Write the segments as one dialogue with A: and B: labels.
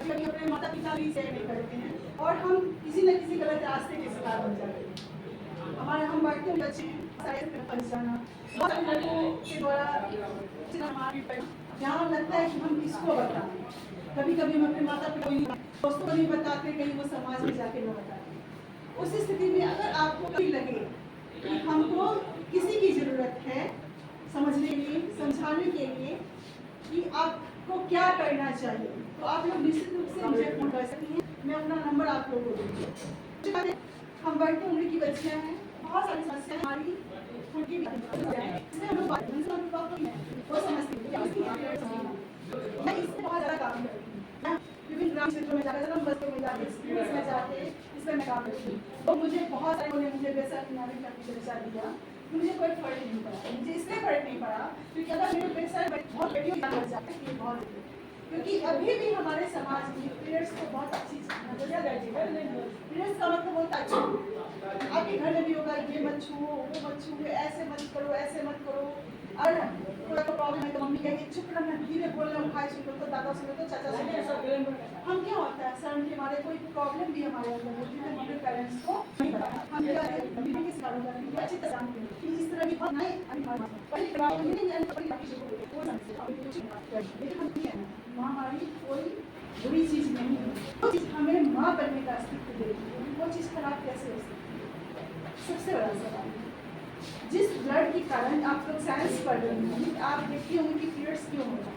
A: कभी अपने माता पिता भी शेयर नहीं करते हैं और हम किसी न किसी गलत रास्ते के शिकार बन जाते हैं। हम बढ़ते हुए बच्चे फंस जाना, बहुत सारे लड़कों के द्वारा यहाँ लगता है कि हम किसको बताएं। कभी कभी हम अपने माता पिता दोस्तों को नहीं बताते, कहीं वो समाज में जाके न बताते। उस स्थिति में अगर आपको कभी लगे कि हमको किसी की जरूरत है समझने के लिए, समझाने के लिए कि आपको क्या करना चाहिए, तो आप लोग निश्चित रूप से मुझे फोन कर सकती हैं। मैं अपना नंबर आप लोगों को दूँगी। हम बढ़ती उम्र की बच्चियाँ हैं, बहुत सारी समस्याएं हमारी उनकी वो समझती हैं। मैं इससे बहुत ज़्यादा काम करती हूँ। विभिन्न ग्रामीण क्षेत्रों में जाकर, बस्तियों में जाकर, स्कूल्स में जाके इस पर मैं काम करती हूँ। तो मुझे बहुत सारे लोगों ने मुझे बेहतर नागरिक का शिक्षा दिया, मुझे कोई फर्क नहीं पड़ा। मुझे इसलिए फर्क नहीं पड़ा क्योंकि अगर मेरे बेहतर बहुत बेटियों की जान जाए ये बहुत, क्योंकि अभी भी हमारे समाज में पीरियड्स को बहुत अच्छी नजरिया दर्ज है। पीरियड्स का मतलब बहुत अच्छा, आपके घर में भी होगा ये मत छुओ, वो मत छुओ, ऐसे मत करो, ऐसे मत करो। और कोई प्रॉब्लम है तो मम्मी कहेगी चुप रहना, धीरे बोलना, भाई सुनो तो, दादा सुनो तो, चाचा सुनो तो। हम क्या होता है शर्म के हमारे कोई प्रॉब्लम भी हमारे अंदर होती है, हमारे पेरेंट्स को नहीं पता। हम क्या किस कारण करते अच्छी तरह जानते हैं कि इस तरह की बात नहीं महामारी कोई बुरी चीज नहीं है। वो चीज हमें माँ बनने का अस्तित्व देती है, वो चीज खराब कैसे हो सकती है? सबसे बड़ा सवाल जिस ब्लड के कारण आप लोग साइंस पढ़ रहे हैं, आप देखते होंगे कि पीरियड्स क्यों होता है।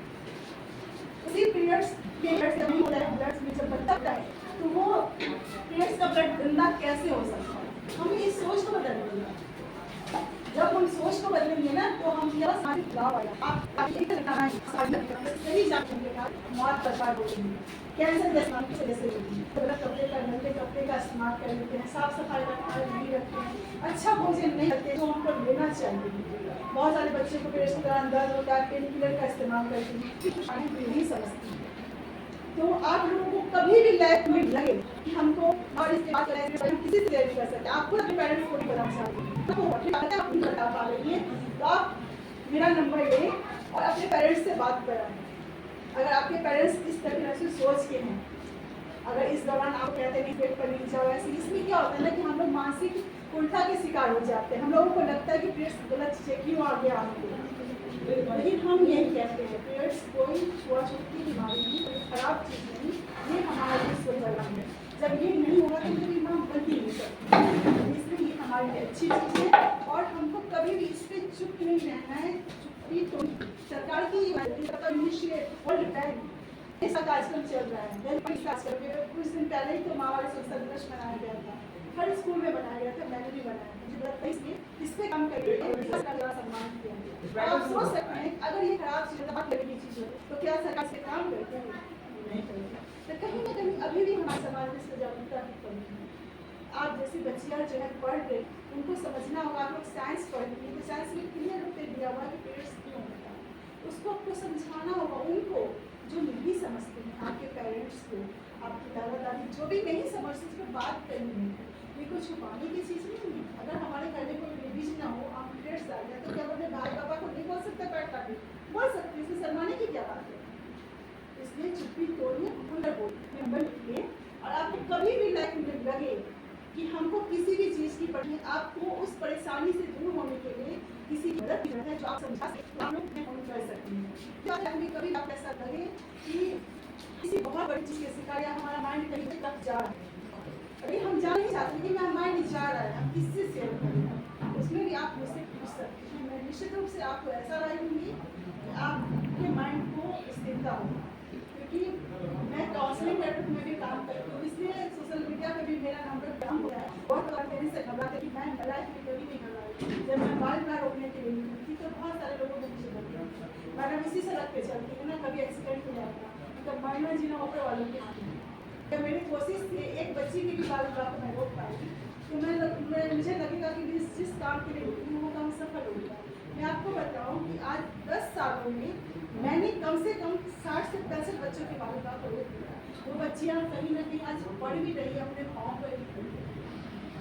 A: उसी पीरियड्स जब नहीं होता है ब्लड में, जब बदलता है तो वो पीरियड्स का ब्लड गंदा कैसे हो सकता है? हमें इस सोच को बदलना है। जब हम सोच को बदलेंगे ना तो हम क्या सारी लाभ आएगा। आप एक तरह सही जानते मौत बर्बाद होगी, कैंसर जैसे होगी। कपड़े का गंदे कपड़े का इस्तेमाल कर लेते हैं, साफ सफाई नहीं रखते हैं, अच्छा भोजन नहीं करते जो हमको लेना चाहिए। बहुत सारे बच्चे को पेट के दौरान दर्द होता है, पेन किलर का इस्तेमाल करते हैं, नहीं समझते हैं। तो आप लोगों को कभी भी लाइफ में लगे कि हमको और इसके बाद किसी से नहीं कर सकते, आपको अपने पेरेंट्स को नहीं बता सकते, तो आप नहीं बता पा रही हैं, तो आप मेरा नंबर लें और अपने पेरेंट्स से बात कराएं। अगर आपके पेरेंट्स इस तरह से सोच के हैं, अगर इस दौरान आप कहते हैं पेट पर नहीं जाओ ऐसे, इसमें क्या होता है ना कि हम लोग मानसिक उल्टा के शिकार हो जाते हैं। हम लोगों को लगता है कि पीरियड्स गलत चीज़ें क्यों आगे आते हैं, लेकिन हम यही कहते हैं पीरियड्स कोई छुआछूत की बीमारी नहीं, कोई खराब चीज़ नहीं, ये हमारा विश्व धर्म है। जब ये नहीं होगा तो कभी हम बन ही नहीं सकते, इसलिए ये हमारी अच्छी चीज़ है और हमको कभी भी इस पर चुप नहीं रहना है। चुप्पी तो सरकार की वर्ल्ड बैंक ऐसा कार्यक्रम चल रहा है, कुछ दिन पहले ही तो माहवारी संसद दिवस मनाया गया था, हर स्कूल में बनाया गया था, मैंने भी बनाया। मुझे लगता है इसलिए इस पे काम करके सम्मान किया। आप सोच सकते हैं अगर ये खराब चीज़ की चीज़ हो तो क्या सरकार से काम करते हैं? नहीं करते। तो कहीं ना कहीं अभी भी हमारे समाज में इसको जागरूकता की कमी है। आप जैसी बच्चियाँ जो है पढ़ रहे, उनको समझना होगा। आप लोग साइंस पढ़ रही हैं तो साइंस में क्लियर रूप में दिया हुआ कि पीरियड्स क्यों होता है, उसको आपको समझाना होगा। उनको जो नहीं समझते हैं, आपके पेरेंट्स को, आपके दादा दादी जो भी नहीं समझते, उस पर बात करनी है। ये कोई छुपाने की चीज़ नहीं है। अगर हमारे घर में कोई बेबीज ना हो, आप पीरियड्स आ जाए तो क्या अपने भाई पापा को नहीं बोल सकते? बैठ कर बोल सकते, इसमें शर्माने की क्या बात है? इसलिए चुप्पी तोड़िए, खुलकर बोलिए, नंबर लिखिए। और आपको कभी भी लाइफ में लगे कि हमको किसी भी चीज़ की परेशानी, आपको उस परेशानी से दूर होने के लिए किसी की मदद की जरूरत है जो आप समझा सकते, आप लोग फोन कर सकते हैं। कभी आप ऐसा लगे कि किसी बहुत बड़ी चीज़ के शिकार या हमारा माइंड कहीं तक जा रहा है, अभी हम जा नहीं चाहते कि मेरा माइंड जा रहा है, हम किससे शेयर करें, उसमें भी आप मुझसे पूछ सकते हैं। मैं निश्चित रूप से आपको ऐसा राय दूँगी कि आपके माइंड को स्थिरता होगा, क्योंकि मैं काउंसलिंग नेटवर्क में भी काम करती हूँ, इसलिए सोशल मीडिया पे भी मेरा नंबर काम हो रहा है। बहुत बार मेरे से घबराते कि मैं लाइफ में कभी नहीं घबराई। जब मैं बाल बार रोकने के लिए निकली थी तो बहुत सारे लोगों ने मुझे बताया, मैडम इसी सड़क पे चलती हूँ ना, कभी एक्सीडेंट हो जाता, मतलब मरना जीना ऊपर वालों के हाथ में। जब मेरी कोशिश थी एक बच्ची की भी बाल बात मैं रोक पाई, तो मुझे लगेगा कि जिस काम के लिए रुकी हूँ वो काम सफल हो गया। मैं आपको बताऊँ कि आज 10 सालों में मैंने कम से कम 60 से 65 बच्चों के बाल बात रोक दिया। वो बच्चियाँ कहीं ना कहीं आज पढ़ भी रही है, अपने पाँव पर भी खड़ी है।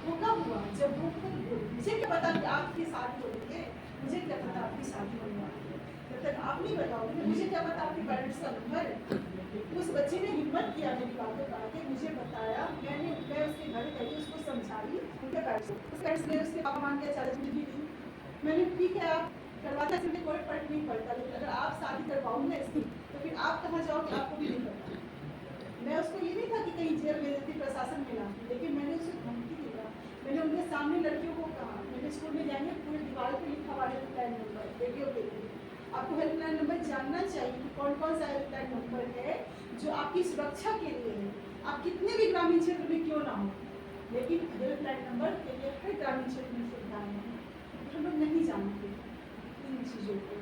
A: वो कब हुआ? जब वो खुद बोली। मुझे क्या पता कि आपकी शादी हो रही है, मुझे क्या पता आपकी शादी होने वाली है, जब तक आप नहीं बताओगे मुझे क्या पता आपके पेरेंट्स का नंबर है। उस बच्चे ने हिम्मत किया मेरी बातों का आके मुझे बताया, मैं उसके घर गई, उसको समझाई, उनके पेरेंट्स ने उसके पापा मान के चैलेंज भी दी। मैंने ठीक है आप करवाते हैं, कोई फर्क नहीं पड़ता, लेकिन अगर आप शादी करवाओगे इसकी तो फिर आप कहाँ जाओगे आपको भी नहीं पता। मैं उसको ये नहीं था कि कहीं जेल भेज देती, प्रशासन में लाती, लेकिन मैंने उसे धमकी दिया। मैंने उनके सामने लड़कियों को कहा, मैंने स्कूल में जाएंगे पूरी दीवार पर लिखा हुआ हेल्पलाइन नंबर रेडियो के लिए, आपको हेल्पलाइन नंबर जानना चाहिए कि कौन कौन सा हेल्पलाइन नंबर है जो आपकी सुरक्षा के लिए है। आप कितने भी ग्रामीण क्षेत्र में क्यों ना हो, लेकिन हेल्पलाइन नंबर के लिए हर ग्रामीण क्षेत्र में सुविधाएं हैं, हम लोग नहीं जानते इन चीज़ों को।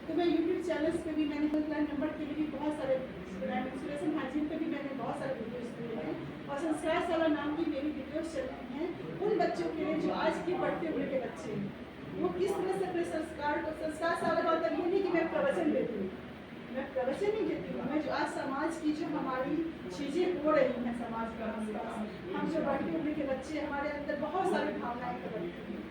A: तो मैं यूट्यूब चैनल्स पे भी मैंने हेल्पलाइन नंबर के लिए भी बहुत सारे इंस्पिरेशन हाइजीन पे भी मैंने बहुत सारे वीडियोस दिए हैं, और संस्कार शाला नाम की मेरी वीडियोस चल रही हैं उन बच्चों के लिए जो आज के बढ़ते हुए के बच्चे हैं, वो किस तरह से अपने संस्कार को, संस्कार शाला का मतलब ये नहीं कि मैं प्रवचन देती हूँ, मैं प्रवचन नहीं देती हूँ, मैं जो आज समाज की जो हमारी चीज़ें हो रही हैं समाज के आसपास, हम जो बढ़ते हुए के बच्चे, हमारे अंदर बहुत सारी भावनाएं पनपती हैं,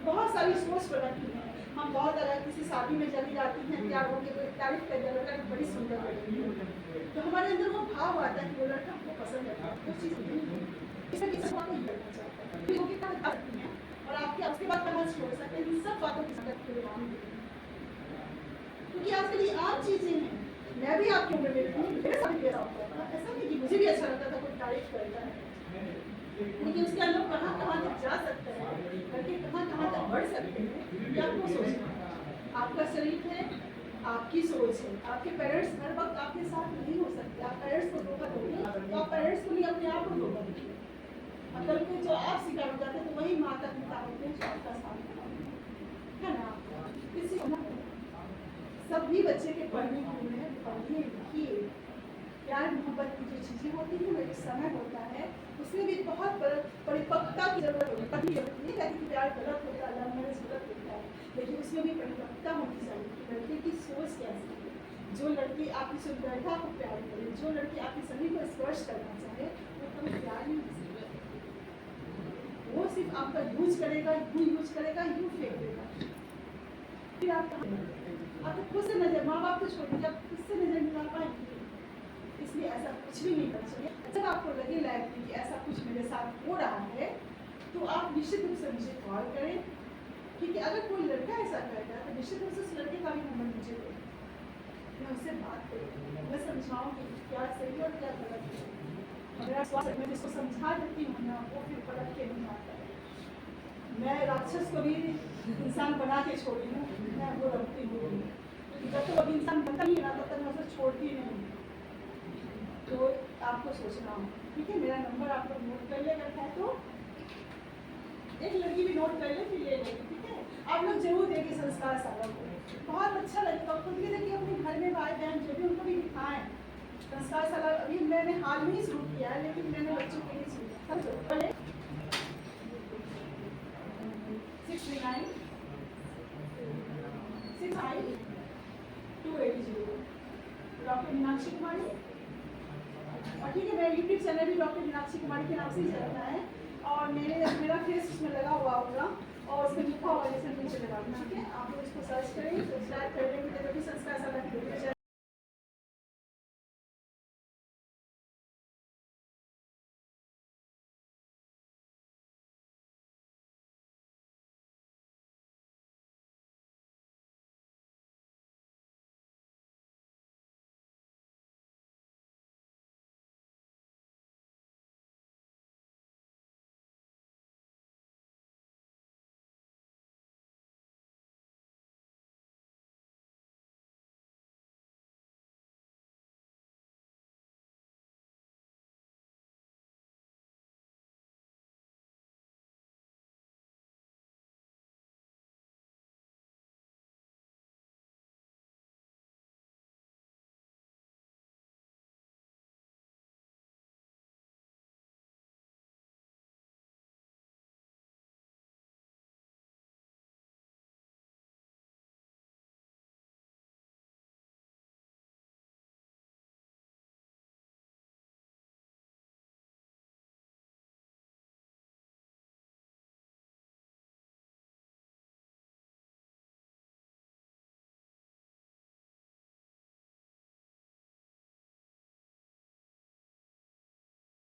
A: बहुत सारी सोच पनपती है। हम बहुत अगर किसी शादी में चली जाती हैं, तैयार होकर कोई तारीफ कर दिया, लड़का बड़ी सुंदर लड़की है, तो हमारे अंदर वो भाव आता है कि वो लड़का हमको पसंद है, वो चीज़ इसे किसी बात नहीं करना चाहता है, वो कितना करती हैं और आपके उसके बाद कहाँ छोड़ सकते हैं, इन सब बातों की संगत के लिए क्योंकि आजकल ये आम चीज़ें हैं। मैं भी आपकी उम्र में हूँ, मेरे साथ भी ऐसा होता था, ऐसा नहीं कि मुझे भी अच्छा लगता था कोई तारीफ करता है, लेकिन उसके अंदर कहाँ कहाँ तक जा सकते हैं, करके कहाँ कहाँ तक बढ़ सकते हैं, ये आपको सोचना है। आपका शरीर है, आपकी सोच है, आपके पेरेंट्स हर वक्त आपके साथ नहीं हो सकते, आप पेरेंट्स को धोखा दोगे तो आप पेरेंट्स को नहीं अपने आप को धोखा दोगे। अगर कोई जो आप शिकार हो जाते हैं तो वही माता पिता होते हैं जो आपका साथ है ना। किसी सभी बच्चे के पढ़ने की उम्र है, पढ़िए लिखिए, प्यार मोहब्बत की जो चीज़ें होती हैं, एक समय होता है, उसमें भी बहुत परिपक्वता की जरूरत होती है। नहीं कहती कि प्यार गलत होता है, लव मैरिज गलत होता है, लेकिन उसमें भी परिपक्वता होनी चाहिए कि लड़के की सोच कैसी है। जो लड़की आपकी सुंदरता को प्यार करे, जो लड़की आपके शरीर को स्पर्श करना चाहे, वो कभी प्यार नहीं कर सकता। वो सिर्फ आपका यूज करेगा, यूज करेगा, यूँ फेंक देगा, फिर आप आपको खुद से नजर, माँ बाप को छोड़ दीजिए, आप खुद से नजर निकाल पाएंगे। इसलिए ऐसा कुछ भी नहीं करना चाहिए। जब आपको लगे लाइफ में कि ऐसा कुछ मेरे साथ हो रहा है, तो आप निश्चित रूप से मुझे कॉल करें, क्योंकि अगर कोई लड़का ऐसा करता है तो निश्चित रूप से उस लड़के का भी नंबर मुझे दे, मैं उससे बात करूँ, मैं समझाऊँगी क्या सही और क्या गलत है। अगर मैं जिसको समझा देती हूँ ना, वो फिर पलट के नहीं आता है। मैं राक्षस को भी इंसान बना के छोड़ी हूँ, मैं वो रखती हूँ, जब तक अभी इंसान बनता नहीं है ना तब तक मैं उसे छोड़ती नहीं। तो आपको सोचना हो, ठीक है, मेरा नंबर आप लोग नोट कर ले, अगर है तो एक लड़की भी नोट कर ले, फिर ले लेगी, ठीक है। आप लोग जरूर देखिए संस्कार शाला को, बहुत अच्छा लगेगा। खुद भी देखिए, अपने घर में भाई बहन जो भी, उनको भी दिखाएं संस्कार शाला। अभी मैंने हाल में ही शुरू किया है, लेकिन मैंने बच्चों के लिए शुरू किया। 69 280 डॉक्टर मीनाक्षी कुमारी। और ठीक है, मेरा यूट्यूब चैनल भी डॉक्टर मीनाक्षी कुमारी के नाम से ही चलता है, और मेरा फेस उसमें लगा हुआ होगा और उसमें लिखा हुआ जैसे नीचे लगा, ठीक है। आप लोग इसको सर्च करें, सब्सक्राइब कर लेंगे, तभी संस्कार शाला की वीडियो